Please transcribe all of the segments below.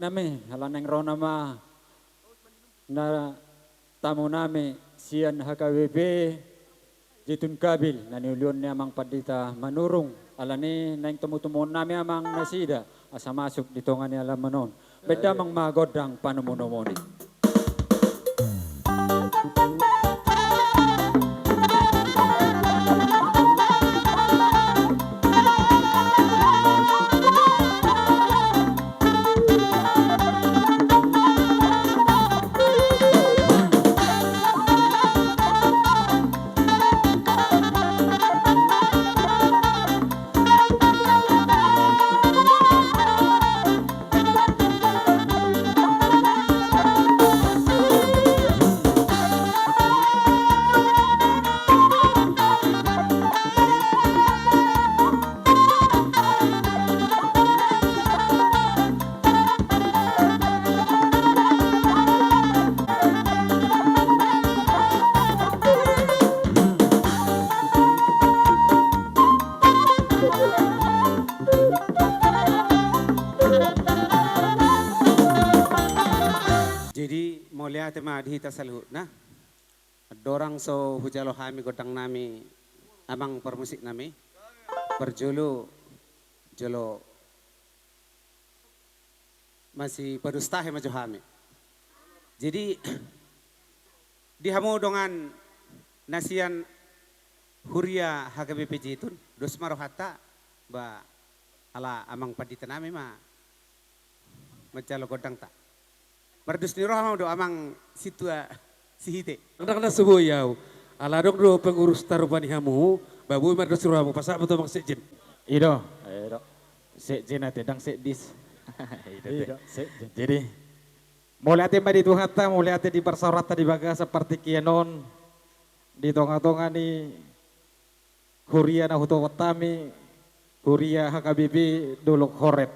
Nami, halanang raw nama na tamu nami sian HKBP Jitun Kabil naniulion niya amang padita manurong alani nang tumutumon nami amang nasida asa masuk dito nga niya lamanon. Beda mang magodang panumunumuni. Jadi mulia tema adhita saluhut na. Dorang so hujalo hami godang nami amang permusik nami. Berjulu jolo masih perustahe maju hami. Jadi dihamu dengan nasian huria HKBP Jitun dos marohata ba ala amang padita nami ma majalo godang ta. Mardus ni roh do amang situa sihite. Anak na subuyaw. Aladong do pengurus tarupan hamu, babu mardus roh mo pasak betul mang sekjen. Ido, Ayo, sekjen ate dang sekdis. Ido, sekjen. Jadi, mulai ate di tuhata, mulai ate di persorata di baga seperti kianon, di tonga-tonga ni Huria na huto watami, Huria HKBP dolok horet.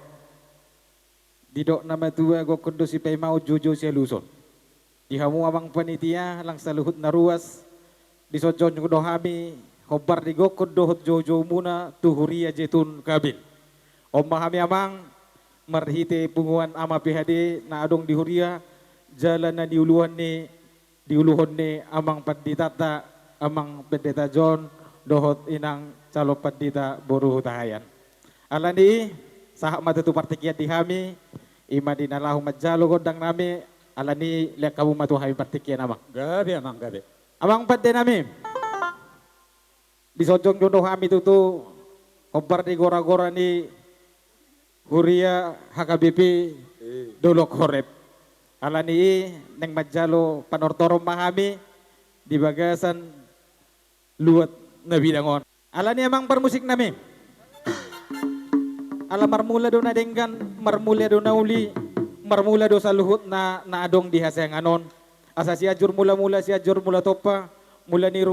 Didok nama tua go kundo si mau jojo si luson. Di hamu amang panitia lang sa luhut na ruas. Di sojon kudo hami hobar di go kundo hot jojo muna tuhuria jetun kabil. Omma hami amang marhite punguan ama PHD na adong di huria jalan na diuluhan ni amang panditata amang pendeta John dohot inang calo pandita boru tahayan. Alani sahak matatu partikiat di hami ima dinalahu majalo godang nami alani lihat kamu matu hami partikian amang. Gabi amang gabi. Amang pade nami. Di sojong jodoh kami tutu obar di gora-gora ni Huria HKBP dolok horep. Alani neng majalo panortorom mahami di bagasan luat nabidangon. Alani amang permusik nami. Ala marmula do na denggan, marmula do na uli, marmula do sa luhut na adong di hasang anon. Asa si ajur mula topa, mula ni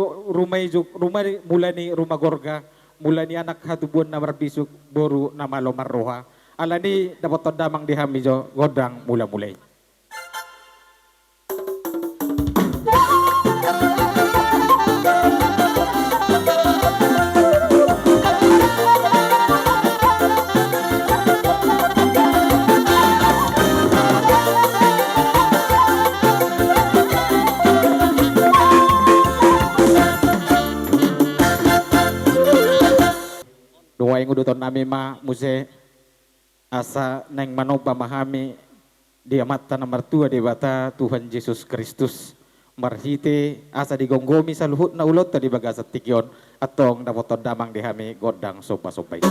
mula ni rumagorga, mula ni anak hatubuan na marbisuk boru na malo marroha. Ala ni dapat todamang di hamijo godang mula-mulay. Doa yang udah nami ma muse asa neng mano pamahami dia mata nomor tua di bata Tuhan Yesus Kristus marhite asa digonggomi sa luhut na ulot tadi bagasa tikyon atong dapat damang dihami godang sopa-sopay.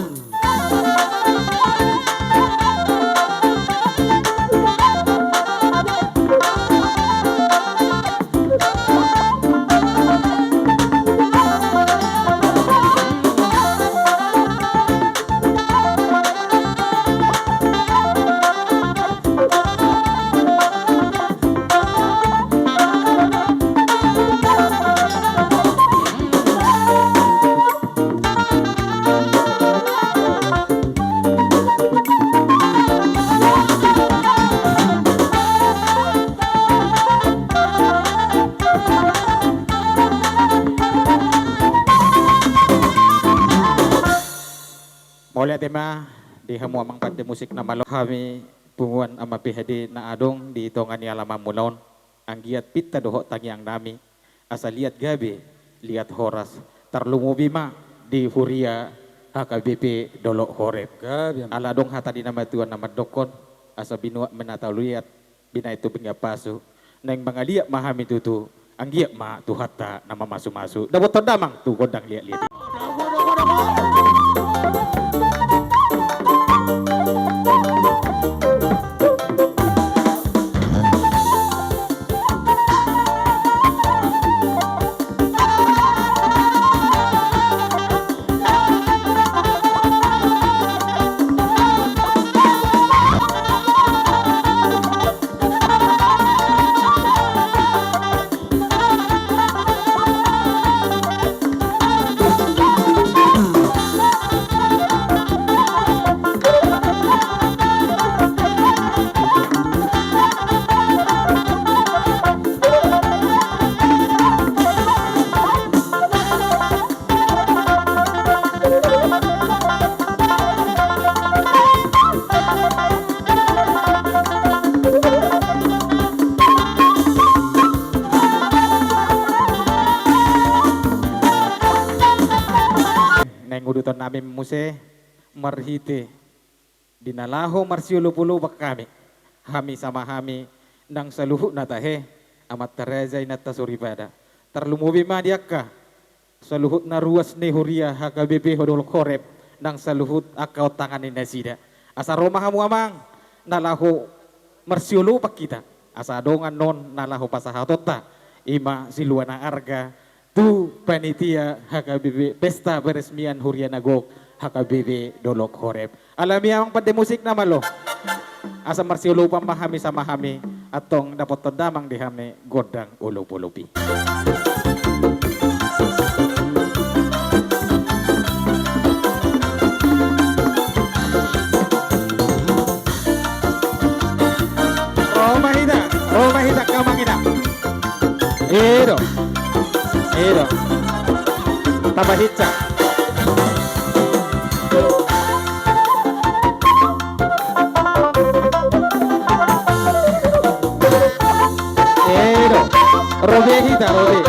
Oleh tema di hamu amang pande musik na malo kami punguan ama PHD na adong di itongan ni alamang mulon ang giat pita doho tangiang nami asa liat gabi liat horas tarlumubi ma di Huria HKBP Dolok Horeb Gabi am. aladong hata di nama tuan nama dokon asa binua menataluiat bina itu pasu neng mga liat mahami tutu ang giat ma tuhata nama masu-masu dabot damang tu godang liat-liat. Udutan namin muse marhite dinalaho marsiulo pulo bak kami sama kami nang saluhu na tahe amat terezay na tasuribada terlumubi ma diakka saluhut na ruas ni Huria HKBP Dolok Horeb nang saluhut akaw tangan ni nasida asa Roma hamu amang nalaho marsiulo pak kita asa dongan non nalaho pasahatota ima siluana arga tu panitia HKBP Pesta Peresmian Huria Nagok HKBP Dolok Horeb. Alami ang pande musik na malo. Asa marsiulo pamahami sa mahami atong dapat tandamang dihami godang ulup-ulupi. Romahida kamangina. Ero, tabahitsa. Ero, robehita, robe.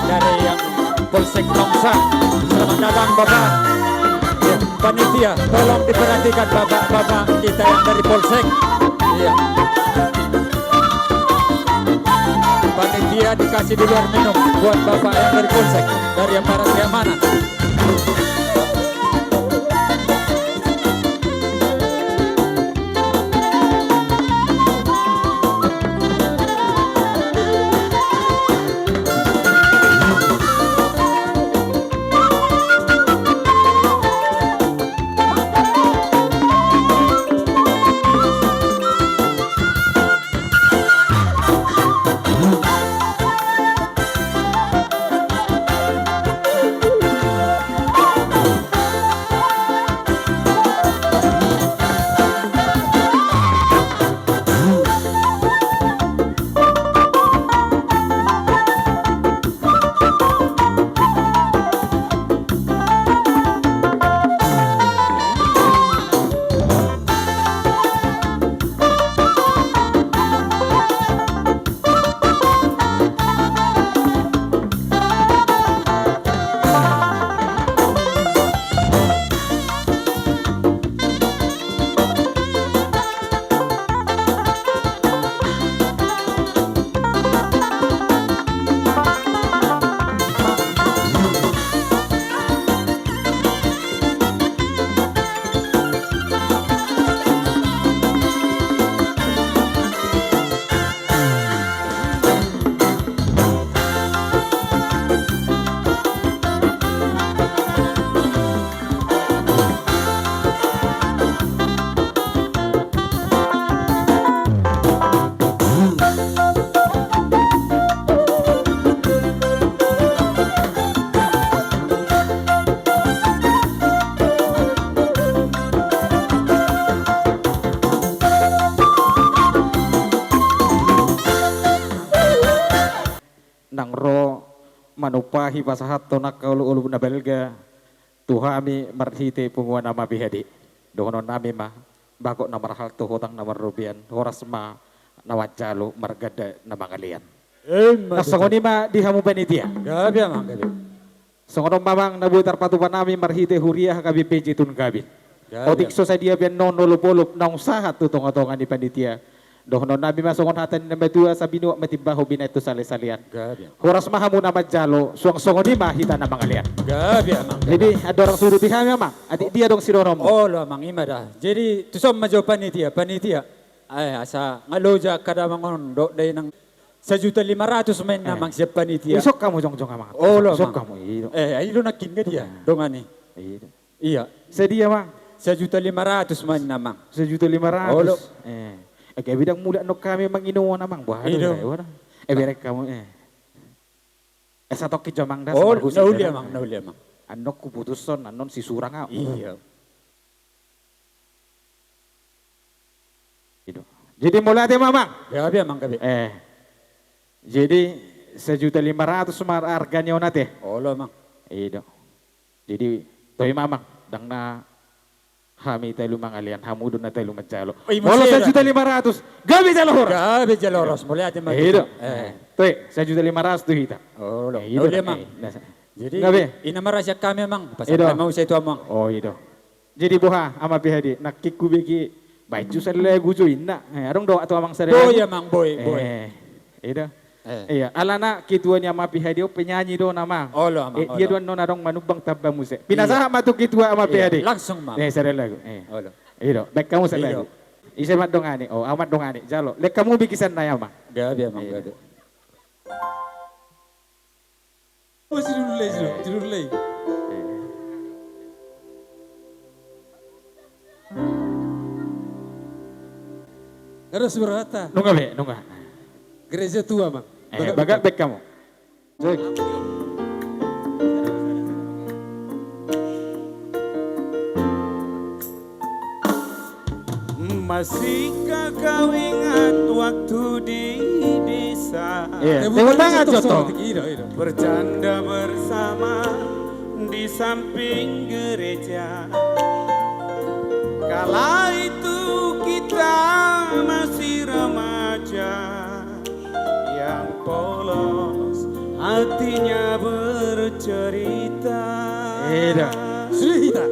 dari yang Polsek Nongsa. Selamat datang Bapak. Ya, panitia, tolong diperhatikan Bapak-bapak kita yang dari Polsek. Iya. Panitia dikasih di luar minum buat Bapak yang dari Polsek, dari aparat keamanan. Nang ro manupahi pasahat tonak kaulu ulu na belga tuhami marhite punguan nama bihadi dohonon nami mah bakok na marhal tu hutang na marubian horas ma nawajalo margada na mangalian nasongoni ma dihamu panitia Gabi amang gabi. songonom mamang nabutar patupan nami marhite huriah kabi peji tun kabin otik so sa dia bian non nulupulup nong sahat tu tonga-tonga ni panitia dohonon nabi masongon hatan na metua sabino matibaho binay tu sali-salian Gabi. horas mahamu na majalo suang-songon ni mahita na mangalian Gabi amang gabi. jadi ada orang suruh kami mah adik dia dong si Ronom Oh, lo mang ima dah. Jadi tusom majo panitia, ay asa ngaloja kada mangon do day nang 1.500.000 men namang siya panitia. Isok kamu jong-jong amang. Oh, lo Isok mang. kamu iyo. Ay lo nakin ka dia. Dongani. Iyo. Iya. Sedia mah 1.500.000 man namang. 1.500.000. Oh, lo. Kayak bidang muda no kami manginuan amang buah. Iyo. Berek kamu satu kijamang dah. Oh, nauli amang. Anok kuputuson anon si surang ah. Iya. Gitu. Jadi mulai ate mamang. Gabi amang gabi. Jadi 1.500.000 semar harganya onate. Oh, lo mang. Iyo. Jadi toy mamang dang na hami tayo mangalian hamudon na tayo majalo. Ay, Wala masira. 1.500.000. Gabi jalor. Gabi jaloros. Muli ate mag. Iyo. Toy 1.500.000 tuh hita. Oh, lo. Iyo. Nauli amang. Jadi Gabi. inamara siya kami amang. Ido. Pasal mau sa ito amang. Oh iyo. Jadi buha ama pihadi nakikubeki baju sale gujo inna. Arong do atau amang sare. Boy amang boy. Iyo. Iya, alana kituan yang ama pihadi penyanyi do nama. Oh, lo amang. Dia doan non arong manubang tabang muse. Pinasaha matu kitua ama pihadi. Langsung mam. Sare lagu. Oh, lo. Iyo, baik kamu sare Iyo. lagu. Isa mat dongani. Oh, amat dongani. Jalo. Lek kamu bikisan na yama. Gabi amang gabi. Oh, tidur lagi. Harus berkata, Nunga be, nunga. gereja tua mang. Baga baik kamu. Joy. Masihkah kau ingat waktu di desa Iya, tepuk tangan Joto. bercanda bersama di samping gereja? Kala itu kita masih remaja yang polos hatinya bercerita. Cerita.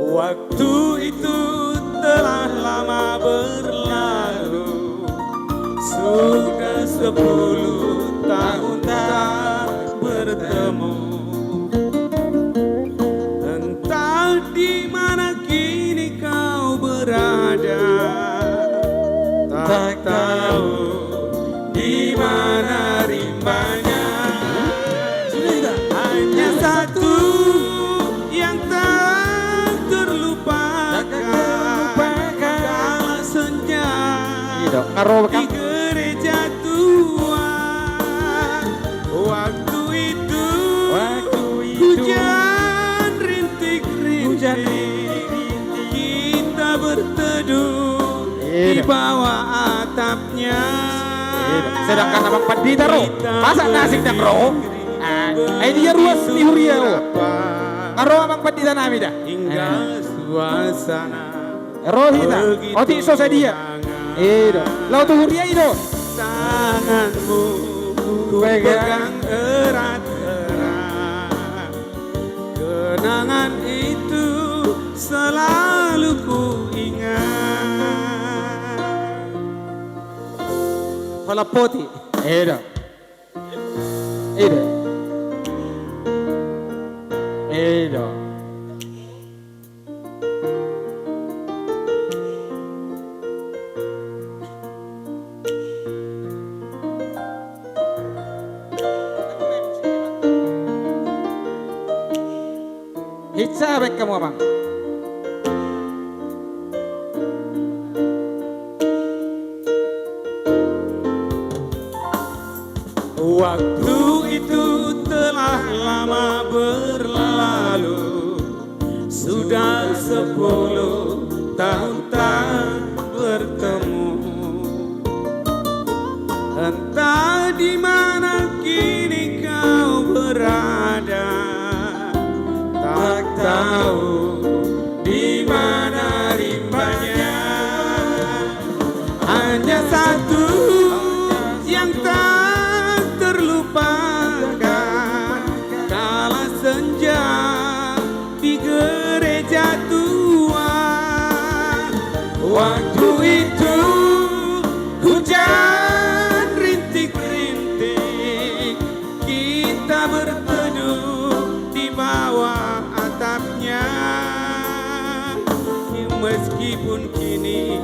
Waktu itu telah lama berlalu, sudah 10 tahun tak bertemu. Entah di mana kini kau berada, tak tahu di mana rimbanya. Hanya satu yang tak terlupakan, kala senja di gereja tua. Waktu itu hujan rintik-rintik, kita berteduh di bawah atapnya. Sedangkan abang pandita ro, masak nasi dan ro. Dia ruas di Huria ro. Karo abang pandita nami dah. Hingga suasana Rohita, oti so sa dia. Lau tu Huria itu. tanganmu ku pegang erat-erat. Kenangan itu selalu ku ingat. Palapoti. Ida. Hitsa baik kamu abang. Waktu itu telah lama berlalu, sudah 10 tahun tak bertemu. Entah di mana kini kau berada, tak tahu di mana rimbanya. Hanya satu yang tak terlupakan, kala senja di gereja tua. Waktu itu hujan rintik-rintik, kita berteduh di bawah atapnya. Meskipun kini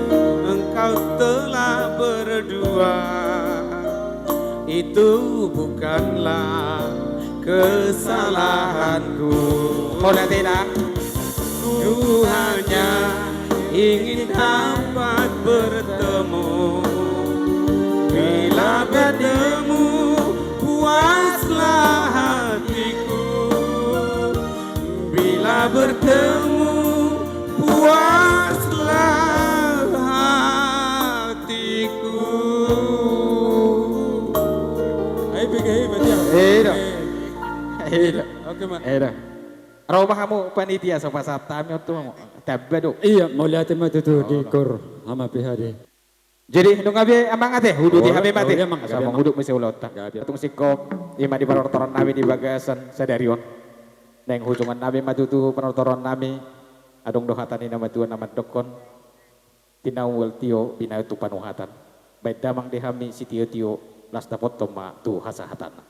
engkau telah berdua, itu bukanlah kesalahanku. Boleh tidak? Ku hanya ingin dapat bertemu. Bila bertemu puaslah hatiku. Bila bertemu puaslah hatiku. Ay, bigay ba diya? Okay, man. Rumah kamu panitia so pasat kami untuk tabado. Iya, mau lihatin mah itu di kor sama pihade. Jadi nung gabi amang ate hudu di habi mati. iya, mang, Asa gabi, mang hudu mesti ulot ta. Tung sikok ima di panortoran nami di bagasan sadarion. Neng hujungan nami matutu panortoran nami adong dohatan ina matuan nama dokon. Tinawul tio binatu panuhatan. Baik damang dehami si tio-tio las dapat toma tu hasahatan.